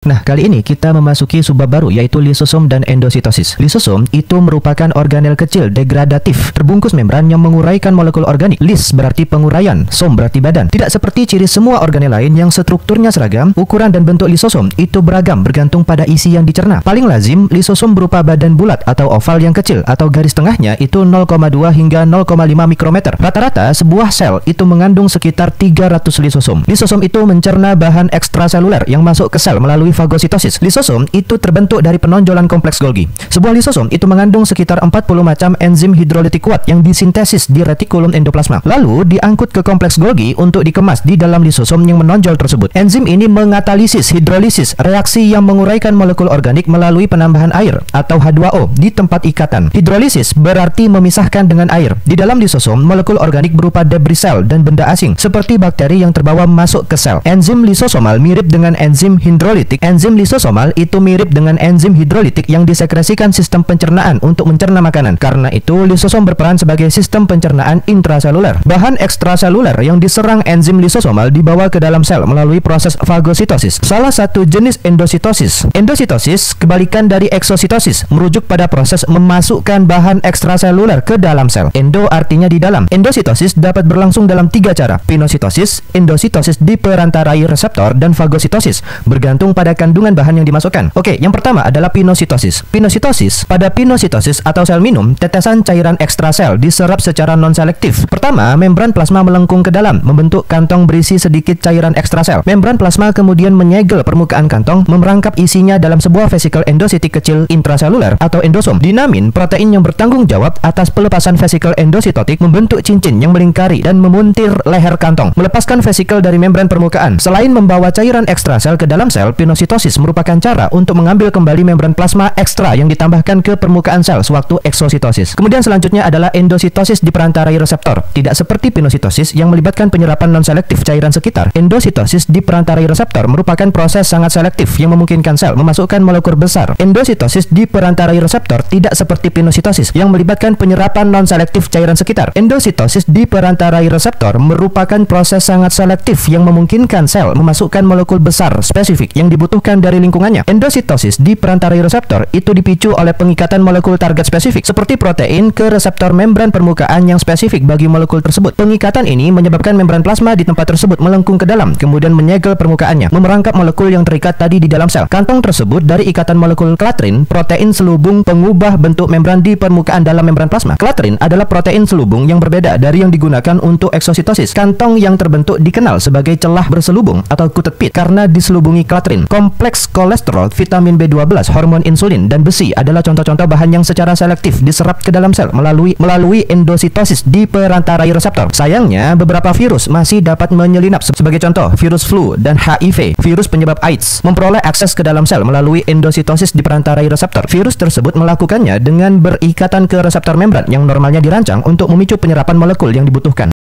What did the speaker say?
Nah, kali ini kita memasuki subbab baru yaitu lisosom dan endositosis. Lisosom itu merupakan organel kecil degradatif terbungkus membran yang menguraikan molekul organik. Lis berarti penguraian, som berarti badan. Tidak seperti ciri semua organel lain yang strukturnya seragam, ukuran dan bentuk lisosom itu beragam bergantung pada isi yang dicerna. Paling lazim, lisosom berupa badan bulat atau oval yang kecil atau garis tengahnya itu 0,2 hingga 0,5 mikrometer. Rata-rata sebuah sel itu mengandung sekitar 300 lisosom. Lisosom itu mencerna bahan ekstraseluler yang masuk ke sel melalui fagositosis. Lisosom itu terbentuk dari penonjolan kompleks Golgi. Sebuah lisosom itu mengandung sekitar 40 macam enzim hidrolitik kuat yang disintesis di retikulum endoplasma. Lalu diangkut ke kompleks Golgi untuk dikemas di dalam lisosom yang menonjol tersebut. Enzim ini mengatalisis hidrolisis, reaksi yang menguraikan molekul organik melalui penambahan air atau H2O di tempat ikatan. Hidrolisis berarti memisahkan dengan air. Di dalam lisosom, molekul organik berupa debris sel dan benda asing seperti bakteri yang terbawa masuk ke sel. Enzim lisosomal mirip dengan enzim hidrolitik. Enzim lisosomal itu mirip dengan enzim hidrolitik yang disekresikan sistem pencernaan untuk mencerna makanan. Karena itu, lisosom berperan sebagai sistem pencernaan intraseluler. Bahan ekstraseluler yang diserang enzim lisosomal dibawa ke dalam sel melalui proses fagositosis. Salah satu jenis endositosis. Endositosis kebalikan dari eksositosis, merujuk pada proses memasukkan bahan ekstraseluler ke dalam sel. Endo artinya di dalam. Endositosis dapat berlangsung dalam 3 cara: pinositosis, endositosis diperantarai reseptor, dan fagositosis, bergantung pada kandungan bahan yang dimasukkan. Oke, yang pertama adalah pinositosis. Pinositosis, pada pinositosis atau sel minum, tetesan cairan ekstrasel diserap secara non-selektif. Pertama, membran plasma melengkung ke dalam, membentuk kantong berisi sedikit cairan ekstrasel. Membran plasma kemudian menyegel permukaan kantong, merangkap isinya dalam sebuah vesikel endositik kecil intraseluler atau endosom. Dinamin, protein yang bertanggung jawab atas pelepasan vesikel endositotik, membentuk cincin yang melingkari dan memuntir leher kantong, melepaskan vesikel dari membran permukaan. Selain membawa cairan ekstrasel ke dalam sel, pinositosis merupakan cara untuk mengambil kembali membran plasma ekstra yang ditambahkan ke permukaan sel sewaktu eksositosis. Kemudian selanjutnya adalah endositosis diperantarai reseptor. Tidak seperti pinositosis yang melibatkan penyerapan non-selektif cairan sekitar. Endositosis diperantarai reseptor merupakan proses sangat selektif yang memungkinkan sel memasukkan molekul besar. Endositosis diperantarai reseptor tidak seperti pinositosis yang melibatkan penyerapan non-selektif cairan sekitar. Endositosis diperantarai reseptor merupakan proses sangat selektif yang memungkinkan sel memasukkan molekul besar spesifik yang dibutuhkan dari lingkungannya. Endositosis diperantarai reseptor itu dipicu oleh pengikatan molekul target spesifik seperti protein ke reseptor membran permukaan yang spesifik bagi molekul tersebut. Pengikatan ini menyebabkan membran plasma di tempat tersebut melengkung ke dalam, kemudian menyegel permukaannya, memerangkap molekul yang terikat tadi di dalam sel. Kantong tersebut dari ikatan molekul klatrin, protein selubung pengubah bentuk membran di permukaan dalam membran plasma. Klatrin adalah protein selubung yang berbeda dari yang digunakan untuk eksositosis. Kantong yang terbentuk dikenal sebagai celah berselubung atau coated pit karena diselubungi klatrin. Kompleks kolesterol, vitamin B12, hormon insulin, dan besi adalah contoh-contoh bahan yang secara selektif diserap ke dalam sel melalui endositosis diperantarai reseptor. Sayangnya, beberapa virus masih dapat menyelinap. Sebagai contoh, virus flu dan HIV, virus penyebab AIDS, memperoleh akses ke dalam sel melalui endositosis diperantarai reseptor. Virus tersebut melakukannya dengan berikatan ke reseptor membran yang normalnya dirancang untuk memicu penyerapan molekul yang dibutuhkan.